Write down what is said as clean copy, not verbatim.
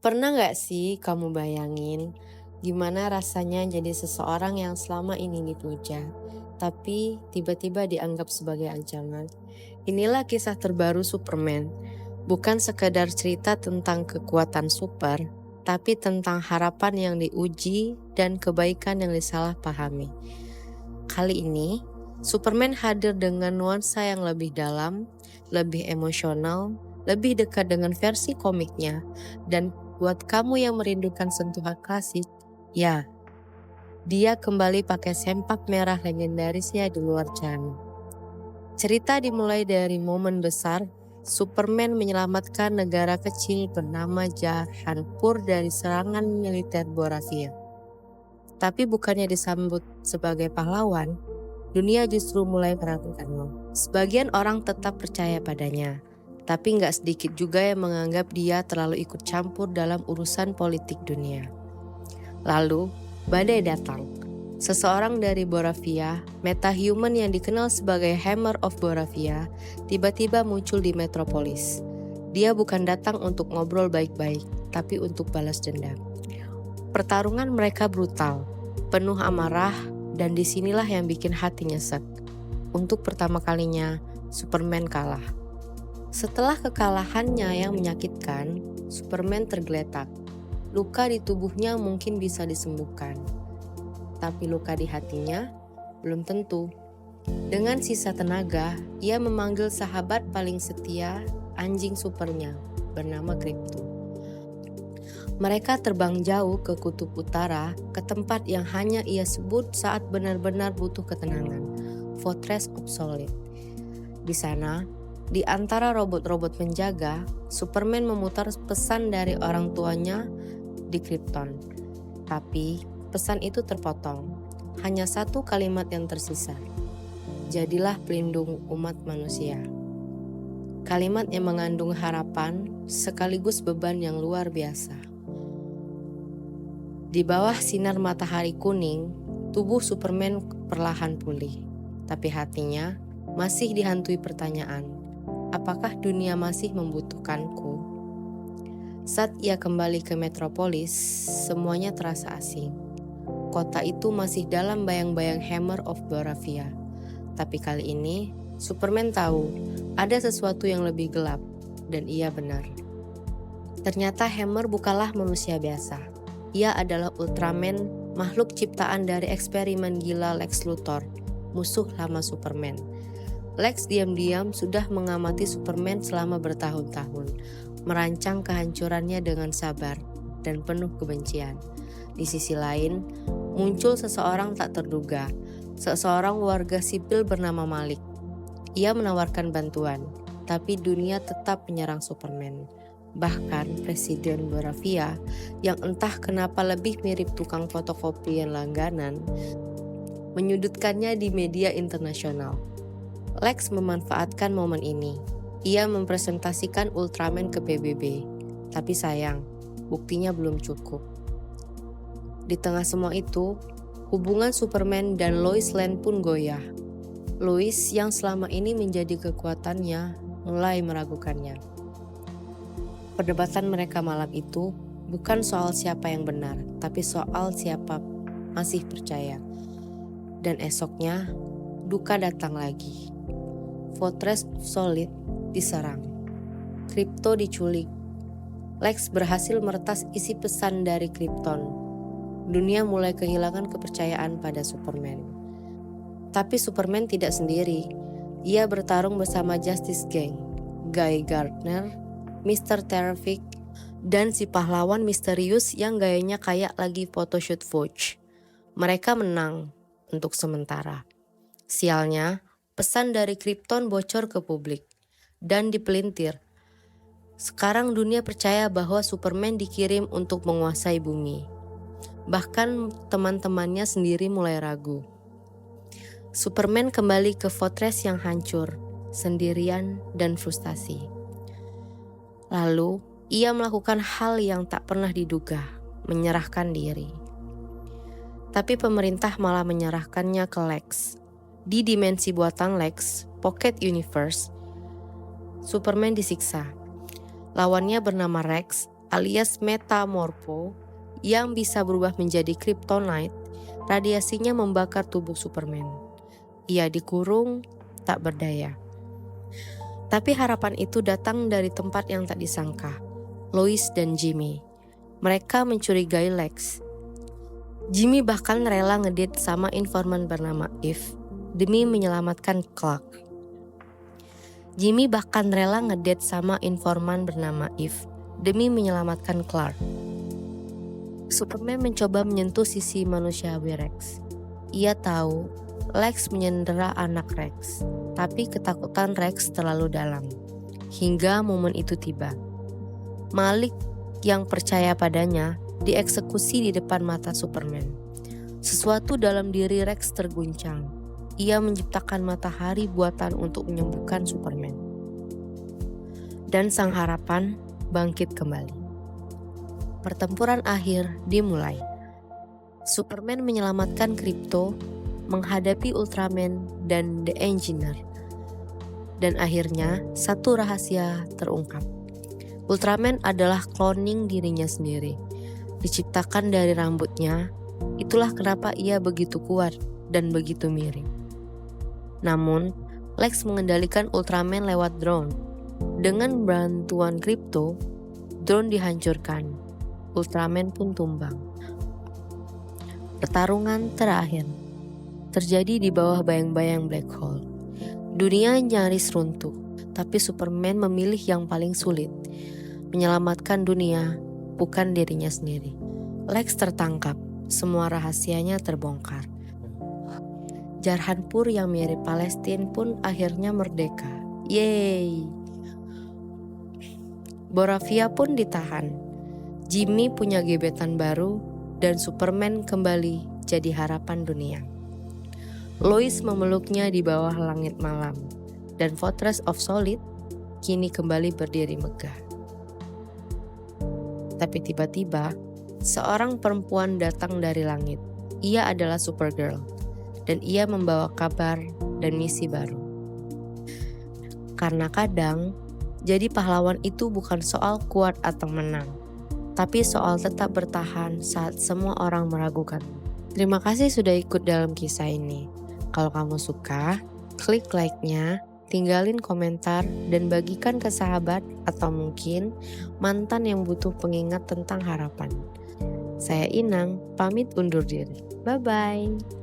Pernah nggak sih kamu bayangin gimana rasanya jadi seseorang yang selama ini dipuja, tapi tiba-tiba dianggap sebagai ancaman? Inilah kisah terbaru Superman, bukan sekedar cerita tentang kekuatan super, tapi tentang harapan yang diuji dan kebaikan yang disalahpahami. Kali ini, Superman hadir dengan nuansa yang lebih dalam, lebih emosional, lebih dekat dengan versi komiknya, dan buat kamu yang merindukan sentuhan klasik, ya, dia kembali pakai sempak merah legendarisnya di luar sana. Cerita dimulai dari momen besar, Superman menyelamatkan negara kecil bernama Jahanpur dari serangan militer Boravia. Tapi bukannya disambut sebagai pahlawan, dunia justru mulai meragukannya. Sebagian orang tetap percaya padanya, tapi nggak sedikit juga yang menganggap dia terlalu ikut campur dalam urusan politik dunia. Lalu, badai datang. Seseorang dari Boravia, metahuman yang dikenal sebagai Hammer of Boravia, tiba-tiba muncul di Metropolis. Dia bukan datang untuk ngobrol baik-baik, tapi untuk balas dendam. Pertarungan mereka brutal, penuh amarah, dan disinilah yang bikin hati nyesek. Untuk pertama kalinya, Superman kalah. Setelah kekalahannya yang menyakitkan, Superman tergeletak. Luka di tubuhnya mungkin bisa disembuhkan, tapi luka di hatinya belum tentu. Dengan sisa tenaga, ia memanggil sahabat paling setia, anjing supernya, bernama Krypto. Mereka terbang jauh ke kutub utara, ke tempat yang hanya ia sebut saat benar-benar butuh ketenangan, Fortress of Solid. Di sana, di antara robot-robot penjaga, Superman memutar pesan dari orang tuanya di Krypton. Tapi pesan itu terpotong. Hanya satu kalimat yang tersisa. Jadilah pelindung umat manusia. Kalimat yang mengandung harapan sekaligus beban yang luar biasa. Di bawah sinar matahari kuning, tubuh Superman perlahan pulih. Tapi hatinya masih dihantui pertanyaan, apakah dunia masih membutuhkanku? Saat ia kembali ke Metropolis, semuanya terasa asing. Kota itu masih dalam bayang-bayang Hammer of Boravia. Tapi kali ini, Superman tahu ada sesuatu yang lebih gelap, dan ia benar. Ternyata Hammer bukanlah manusia biasa. Ia adalah Ultraman, makhluk ciptaan dari eksperimen gila Lex Luthor, musuh lama Superman. Lex diam-diam sudah mengamati Superman selama bertahun-tahun, merancang kehancurannya dengan sabar dan penuh kebencian. Di sisi lain, muncul seseorang tak terduga, seseorang warga sipil bernama Malik. Ia menawarkan bantuan, tapi dunia tetap menyerang Superman. Bahkan Presiden Boravia, yang entah kenapa lebih mirip tukang fotokopian langganan, menyudutkannya di media internasional. Lex memanfaatkan momen ini. Ia mempresentasikan Ultraman ke PBB, tapi sayang, buktinya belum cukup. Di tengah semua itu, hubungan Superman dan Lois Lane pun goyah. Lois yang selama ini menjadi kekuatannya mulai meragukannya. Perdebatan mereka malam itu bukan soal siapa yang benar, tapi soal siapa masih percaya. Dan esoknya, duka datang lagi. Fortress Solid diserang. Krypto diculik. Lex berhasil meretas isi pesan dari Krypton. Dunia mulai kehilangan kepercayaan pada Superman. Tapi Superman tidak sendiri. Ia bertarung bersama Justice Gang, Guy Gardner, Mr. Terrific, dan si pahlawan misterius yang gayanya kayak lagi photoshoot Vogue. Mereka menang untuk sementara. Sialnya, pesan dari Krypton bocor ke publik dan dipelintir. Sekarang dunia percaya bahwa Superman dikirim untuk menguasai bumi. Bahkan teman-temannya sendiri mulai ragu. Superman kembali ke Fortress yang hancur, sendirian dan frustasi. Lalu, ia melakukan hal yang tak pernah diduga, menyerahkan diri. Tapi pemerintah malah menyerahkannya ke Lex. Di dimensi buatan Lex, Pocket Universe, Superman disiksa. Lawannya bernama Rex alias metamorfo yang bisa berubah menjadi kryptonite, radiasinya membakar tubuh Superman. Ia dikurung, tak berdaya. Tapi harapan itu datang dari tempat yang tak disangka, Lois dan Jimmy. Mereka mencurigai Lex. Jimmy bahkan rela ngedate sama informan bernama Eve demi menyelamatkan Clark. Jimmy bahkan rela ngedate sama informan bernama Eve demi menyelamatkan Clark. Superman mencoba menyentuh sisi manusiawi Rex. Ia tahu Lex menyandera anak Rex, tapi ketakutan Rex terlalu dalam. Hingga momen itu tiba. Malik yang percaya padanya dieksekusi di depan mata Superman. Sesuatu dalam diri Rex terguncang. Ia menciptakan matahari buatan untuk menyembuhkan Superman. Dan sang harapan bangkit kembali. Pertempuran akhir dimulai. Superman menyelamatkan Krypto, menghadapi Ultraman dan The Engineer. Dan akhirnya satu rahasia terungkap. Ultraman adalah cloning dirinya sendiri. Diciptakan dari rambutnya, itulah kenapa ia begitu kuat dan begitu mirip. Namun, Lex mengendalikan Ultraman lewat drone. Dengan bantuan Krypto, drone dihancurkan. Ultraman pun tumbang. Pertarungan terakhir terjadi di bawah bayang-bayang black hole. Dunia nyaris runtuh, tapi Superman memilih yang paling sulit, menyelamatkan dunia, bukan dirinya sendiri. Lex tertangkap, semua rahasianya terbongkar. Jarhanpur yang mirip Palestina pun akhirnya merdeka. Yeay! Boravia pun ditahan. Jimmy punya gebetan baru dan Superman kembali jadi harapan dunia. Lois memeluknya di bawah langit malam dan Fortress of Solid kini kembali berdiri megah. Tapi tiba-tiba, seorang perempuan datang dari langit. Ia adalah Supergirl, dan ia membawa kabar dan misi baru. Karena kadang, jadi pahlawan itu bukan soal kuat atau menang, tapi soal tetap bertahan saat semua orang meragukan. Terima kasih sudah ikut dalam kisah ini. Kalau kamu suka, klik like-nya, tinggalin komentar dan bagikan ke sahabat atau mungkin mantan yang butuh pengingat tentang harapan. Saya Inang, pamit undur diri. Bye-bye.